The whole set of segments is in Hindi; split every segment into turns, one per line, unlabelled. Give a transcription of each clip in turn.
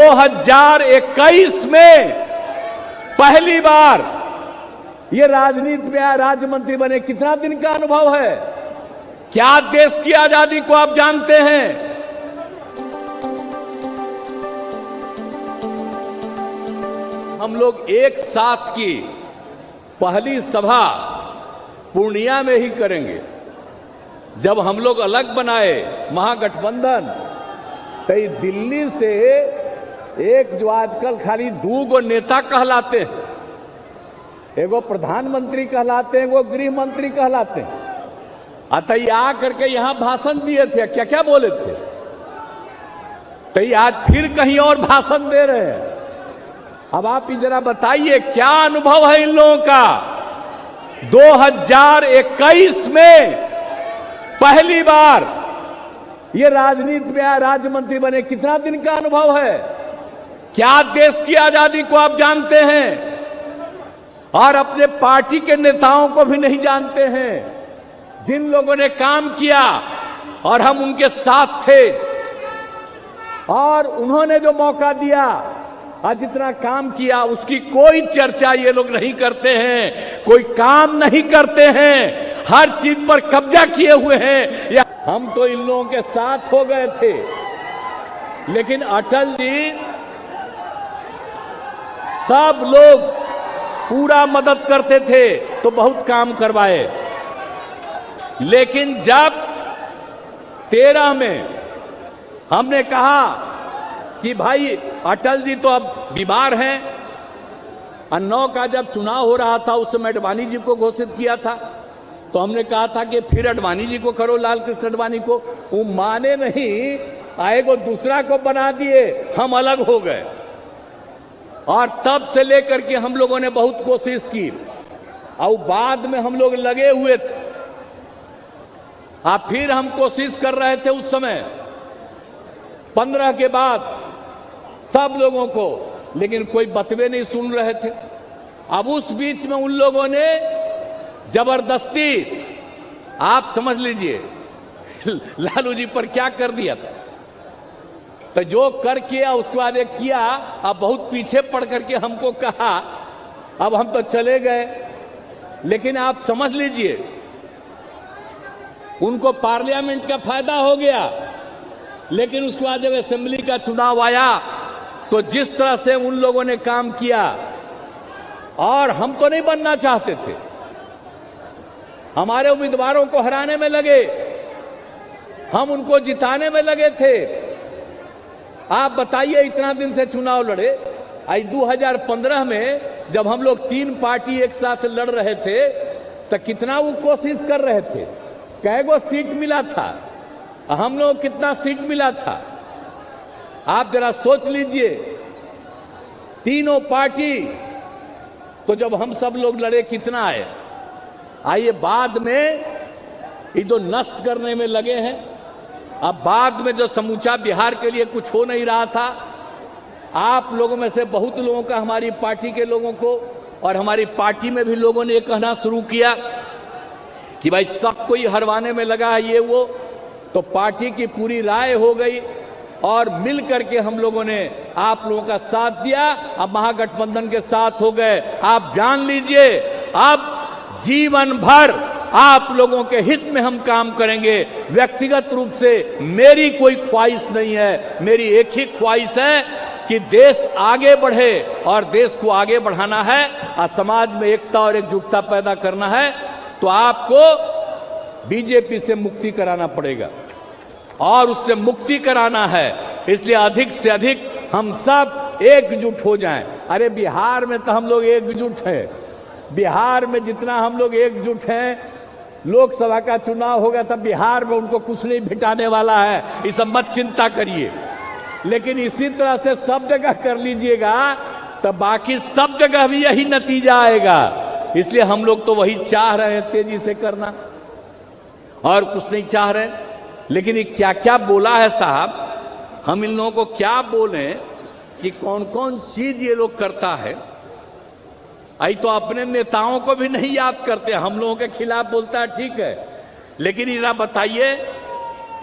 2021 में पहली बार ये राजनीति में आया, राज्य मंत्री बने। कितना दिन का अनुभव है? क्या देश की आजादी को आप जानते हैं? हम लोग एक साथ की पहली सभा पूर्णिया में ही करेंगे। जब हम लोग अलग बनाए महागठबंधन, तो दिल्ली से एक जो आजकल खाली दो गो नेता कहलाते हैं, एगो प्रधानमंत्री कहलाते हैं, एगो गृह मंत्री कहलाते हैं, अतः आ करके यहां भाषण दिए थे। क्या क्या बोले थे? तो आज फिर कहीं और भाषण दे रहे हैं। अब आप जरा बताइए क्या अनुभव है इन लोगों का? 2021 में पहली बार ये राजनीति में आया, राज्य मंत्री बने। कितना दिन का अनुभव है? क्या देश की आजादी को आप जानते हैं? और अपने पार्टी के नेताओं को भी नहीं जानते हैं, जिन लोगों ने काम किया और हम उनके साथ थे, और उन्होंने जो मौका दिया और जितना काम किया उसकी कोई चर्चा ये लोग नहीं करते हैं, कोई काम नहीं करते हैं, हर चीज पर कब्जा किए हुए हैं। या हम तो इन लोगों के साथ हो गए थे, लेकिन अटल जी सब लोग पूरा मदद करते थे तो बहुत काम करवाए। लेकिन जब 13 में हमने कहा कि भाई अटल जी तो अब बीमार हैं, और 9 का जब चुनाव हो रहा था उस समय अडवाणी जी को घोषित किया था, तो हमने कहा था कि फिर अडवाणी जी को करो, लाल कृष्ण अडवाणी को। वो माने नहीं, आएगो दूसरा को बना दिए, हम अलग हो गए। और तब से लेकर के हम लोगों ने बहुत कोशिश की, और बाद में हम लोग लगे हुए थे। फिर हम कोशिश कर रहे थे उस समय 15 के बाद सब लोगों को, लेकिन कोई बतवे नहीं सुन रहे थे। अब उस बीच में उन लोगों ने जबरदस्ती, आप समझ लीजिए, लालू जी पर क्या कर दिया था। तो जो कर किया उसके बाद एक किया, अब बहुत पीछे पड़ करके हमको कहा, अब हम तो चले गए। लेकिन आप समझ लीजिए, उनको पार्लियामेंट का फायदा हो गया, लेकिन उसके बाद जब असेंबली का चुनाव आया तो जिस तरह से उन लोगों ने काम किया, और हम तो नहीं बनना चाहते थे, हमारे उम्मीदवारों को हराने में लगे, हम उनको जिताने में लगे थे। आप बताइए, इतना दिन से चुनाव लड़े। आज 2015 में जब हम लोग 3 पार्टी एक साथ लड़ रहे थे, तो कितना वो कोशिश कर रहे थे, कैगो सीट मिला था, हम लोग कितना सीट मिला था, आप जरा सोच लीजिए। तीनों पार्टी तो जब हम सब लोग लड़े कितना आए। आइए बाद में ये जो नष्ट करने में लगे हैं, अब बाद में जो समूचा बिहार के लिए कुछ हो नहीं रहा था, आप लोगों में से बहुत लोगों का, हमारी पार्टी के लोगों को, और हमारी पार्टी में भी लोगों ने ये कहना शुरू किया कि भाई सबको ही हरवाने में लगा है ये वो। तो पार्टी की पूरी राय हो गई और मिल करके हम लोगों ने आप लोगों का साथ दिया, अब महागठबंधन के साथ हो गए। आप जान लीजिए, अब जीवन भर आप लोगों के हित में हम काम करेंगे। व्यक्तिगत रूप से मेरी कोई ख्वाहिश नहीं है, मेरी एक ही ख्वाहिश है कि देश आगे बढ़े, और देश को आगे बढ़ाना है और समाज में एकता और एकजुटता पैदा करना है, तो आपको बीजेपी से मुक्ति कराना पड़ेगा, और उससे मुक्ति कराना है। इसलिए अधिक से अधिक हम सब एकजुट हो जाएं। अरे बिहार में तो हम लोग एकजुट हैं, बिहार में जितना हम लोग एकजुट हैं, लोकसभा का चुनाव होगा तब बिहार में उनको कुछ नहीं भिटाने वाला है, ये सब मत चिंता करिए। लेकिन इसी तरह से सब जगह कर लीजिएगा तो बाकी सब जगह भी यही नतीजा आएगा। इसलिए हम लोग तो वही चाह रहे हैं, तेजी से करना, और कुछ नहीं चाह रहे। लेकिन ये क्या क्या बोला है साहब, हम इन लोगों को क्या बोलें कि कौन कौन चीज ये लोग करता है। आई तो अपने नेताओं को भी नहीं याद करते, हम लोगों के खिलाफ बोलता है, ठीक है, लेकिन इधर बताइए,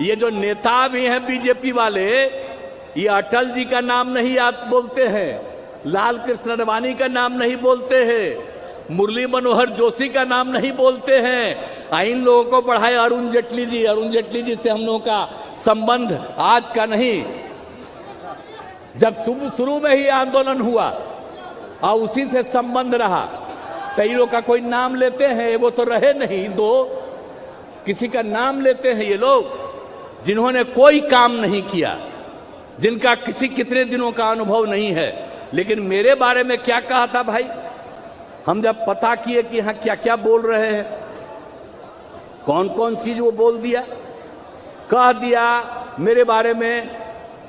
ये जो नेता भी हैं बीजेपी वाले, ये अटल जी का नाम नहीं याद बोलते हैं, लाल कृष्ण अडवाणी का नाम नहीं बोलते हैं, मुरली मनोहर जोशी का नाम नहीं बोलते हैं। इन लोगों को पढ़ाए अरुण जेटली जी। अरुण जेटली जी से हम लोगों का संबंध आज का नहीं, जब शुरू में ही आंदोलन हुआ और उसी से संबंध रहा। कई लोग का कोई नाम लेते हैं, वो तो रहे नहीं दो, किसी का नाम लेते हैं ये लोग जिन्होंने कोई काम नहीं किया, जिनका कितने दिनों का अनुभव नहीं है। लेकिन मेरे बारे में क्या कहा था भाई, हम जब पता किए कि हाँ क्या क्या बोल रहे हैं, कौन कौन चीज वो बोल दिया, कह दिया मेरे बारे में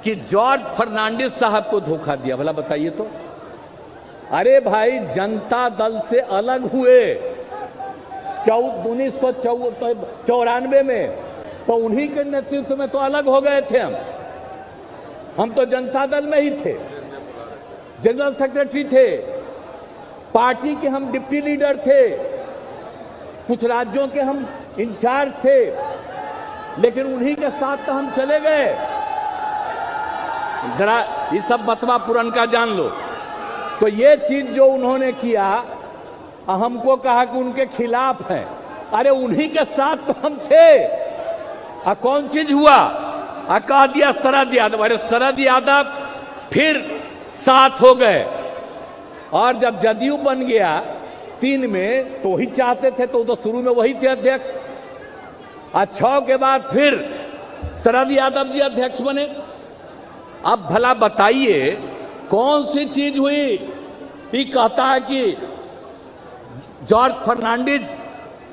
कि जॉर्ज फर्नांडिस साहब को धोखा दिया। भला बताइए तो। अरे भाई, जनता दल से अलग हुए 1994 में, तो उन्हीं के नेतृत्व में तो अलग हो गए थे हम तो जनता दल में ही थे, जनरल सेक्रेटरी थे, पार्टी के हम डिप्टी लीडर थे, कुछ राज्यों के हम इंचार्ज थे, लेकिन उन्हीं के साथ तो हम चले गए। जरा ये सब बतवा पुरन का जान लो। तो ये चीज जो उन्होंने किया, हमको कहा कि उनके खिलाफ है। अरे उन्हीं के साथ तो हम थे। कौन चीज हुआ, कह दिया शरद यादव। अरे शरद यादव फिर साथ हो गए, और जब जदयू बन गया 3 में तो ही चाहते थे, तो शुरू में वही थे अध्यक्ष। 6 के बाद फिर शरद यादव जी अध्यक्ष बने। अब भला बताइए कौन सी चीज हुई, ये कहता है कि जॉर्ज फर्नांडिस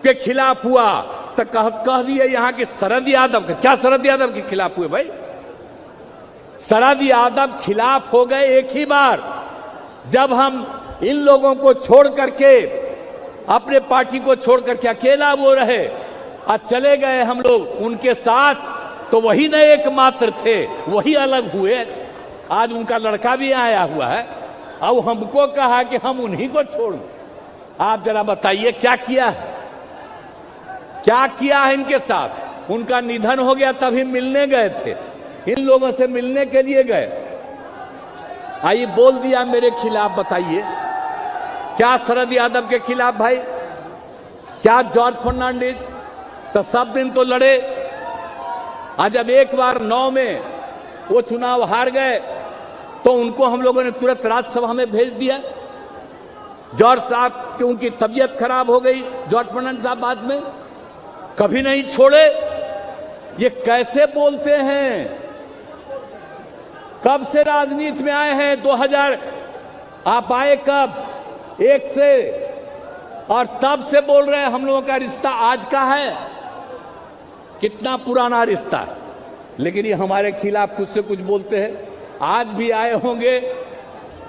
के खिलाफ हुआ, तो कह दिए यहां के शरद यादव के। क्या शरद यादव के खिलाफ हुए भाई? शरद यादव खिलाफ हो गए एक ही बार, जब हम इन लोगों को छोड़ करके, अपने पार्टी को छोड़ करके अकेला वो रहे और चले गए हम लोग उनके साथ, तो वही न एकमात्र थे, वही अलग हुए। आज उनका लड़का भी आया हुआ है और हमको कहा कि हम उन्हीं को छोड़। आप जरा बताइए क्या किया है, क्या किया है इनके साथ? उनका निधन हो गया तभी मिलने गए थे, इन लोगों से मिलने के लिए गए। आइए बोल दिया मेरे खिलाफ। बताइए क्या शरद यादव के खिलाफ भाई, क्या जॉर्ज फर्नांडिस? तो सब दिन तो लड़े। आज जब एक बार 9 में वो चुनाव हार गए, तो उनको हम लोगों ने तुरंत राज्यसभा में भेज दिया। जॉर्ज साहब की उनकी तबीयत खराब हो गई, जॉर्ज फर्नांडिस साहब बाद में कभी नहीं छोड़े। ये कैसे बोलते हैं? कब से राजनीति में आए हैं? 2000 आप आए कब? 1 से, और तब से बोल रहे हैं हम लोगों का रिश्ता आज का है। कितना पुराना रिश्ता है, लेकिन ये हमारे खिलाफ कुछ से कुछ बोलते हैं। आज भी आए होंगे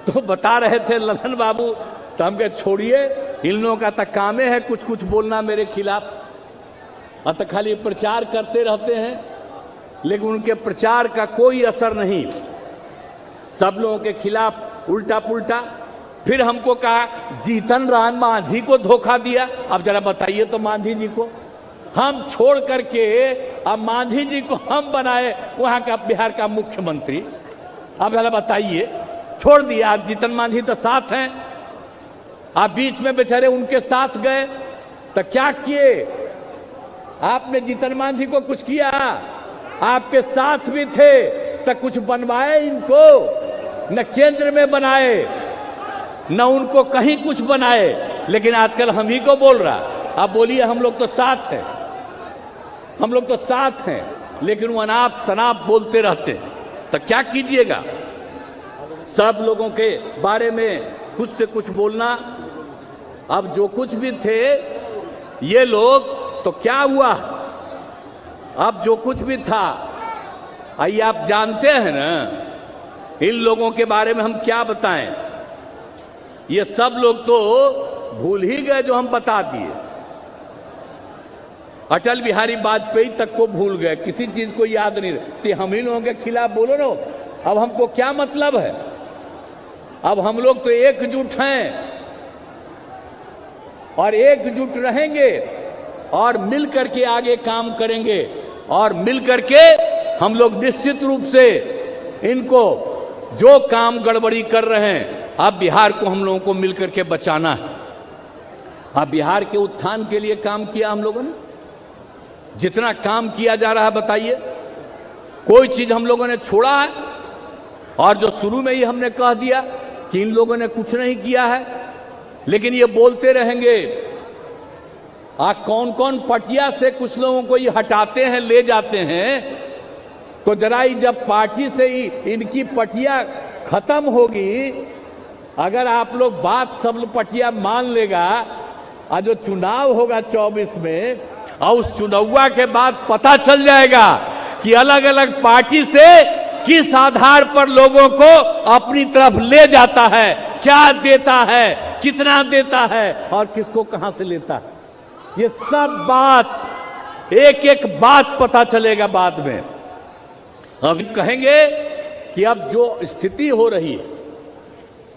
तो बता रहे थे ललन बाबू, तो हम कहे छोड़िए, इन लोगों का तक कामे है कुछ कुछ बोलना मेरे खिलाफ, और तो खाली प्रचार करते रहते हैं, लेकिन उनके प्रचार का कोई असर नहीं। सब लोगों के खिलाफ उल्टा पुल्टा। फिर हमको कहा जीतन राम मांझी को धोखा दिया। अब जरा बताइए तो, मांझी जी को हम छोड़ करके अब मांझी जी को हम बनाए वहां का बिहार का मुख्यमंत्री। अब जरा बताइए, छोड़ दिया। आप जीतन मांझी तो साथ हैं, आप बीच में बेचारे उनके साथ गए, तो क्या किए आपने? जीतन मांझी को कुछ किया? आपके साथ भी थे तो कुछ बनवाए इनको? न केंद्र में बनाए, न उनको कहीं कुछ बनाए। लेकिन आजकल हम ही को बोल रहा। आप बोलिए हम लोग तो साथ हैं, हम लोग तो साथ हैं, लेकिन वो अनाप शनाप बोलते रहते हैं। तो क्या कीजिएगा? सब लोगों के बारे में कुछ से कुछ बोलना। अब जो कुछ भी थे ये लोग, तो क्या हुआ? अब जो कुछ भी था, आइए आप जानते हैं ना, इन लोगों के बारे में हम क्या बताएं? ये सब लोग तो भूल ही गए जो हम बता दिए। अटल बिहारी वाजपेयी तक को भूल गए, किसी चीज को याद नहीं रहती। हम ही लोगों के खिलाफ बोलो ना, अब हमको क्या मतलब है? अब हम लोग तो एकजुट हैं और एकजुट रहेंगे और मिल करके आगे काम करेंगे, और मिल करके हम लोग निश्चित रूप से इनको जो काम गड़बड़ी कर रहे हैं, अब बिहार को हम लोगों को मिलकर के बचाना है। अब बिहार के उत्थान के लिए काम किया हम लोगों ने, जितना काम किया जा रहा है बताइए, कोई चीज हम लोगों ने छोड़ा है? और जो शुरू में ही हमने कह दिया कि इन लोगों ने कुछ नहीं किया है, लेकिन ये बोलते रहेंगे। कौन कौन पटिया से कुछ लोगों को ये हटाते हैं, ले जाते हैं, तो जरा ही जब पार्टी से ही इनकी पटिया खत्म होगी, अगर आप लोग बात सब पटिया मान लेगा, और जो चुनाव होगा 24 में, और उस चुनाव के बाद पता चल जाएगा कि अलग अलग पार्टी से किस आधार पर लोगों को अपनी तरफ ले जाता है, क्या देता है, कितना देता है और किसको कहां से लेता है। ये सब बात, एक एक बात पता चलेगा बाद में। अब कहेंगे कि अब जो स्थिति हो रही है,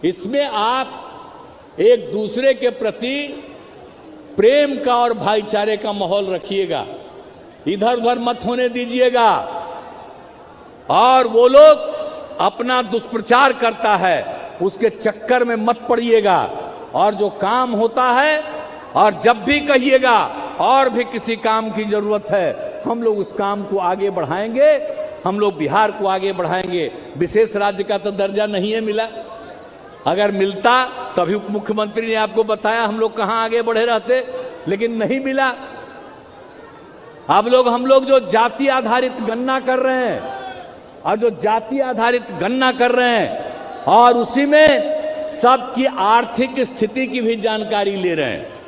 इसमें आप एक दूसरे के प्रति प्रेम का और भाईचारे का माहौल रखिएगा, इधर उधर मत होने दीजिएगा। और वो लोग अपना दुष्प्रचार करता है, उसके चक्कर में मत पड़िएगा। और जो काम होता है, और जब भी कहिएगा और भी किसी काम की जरूरत है, हम लोग उस काम को आगे बढ़ाएंगे, हम लोग बिहार को आगे बढ़ाएंगे। विशेष राज्य का तो दर्जा नहीं है मिला, अगर मिलता तभी उप मुख्यमंत्री ने आपको बताया हम लोग कहां आगे बढ़े रहते, लेकिन नहीं मिला। अब हम लोग जो जाति आधारित गणना कर रहे हैं, और जो जाति आधारित गणना कर रहे हैं, और उसी में सबकी आर्थिक स्थिति की भी जानकारी ले रहे हैं।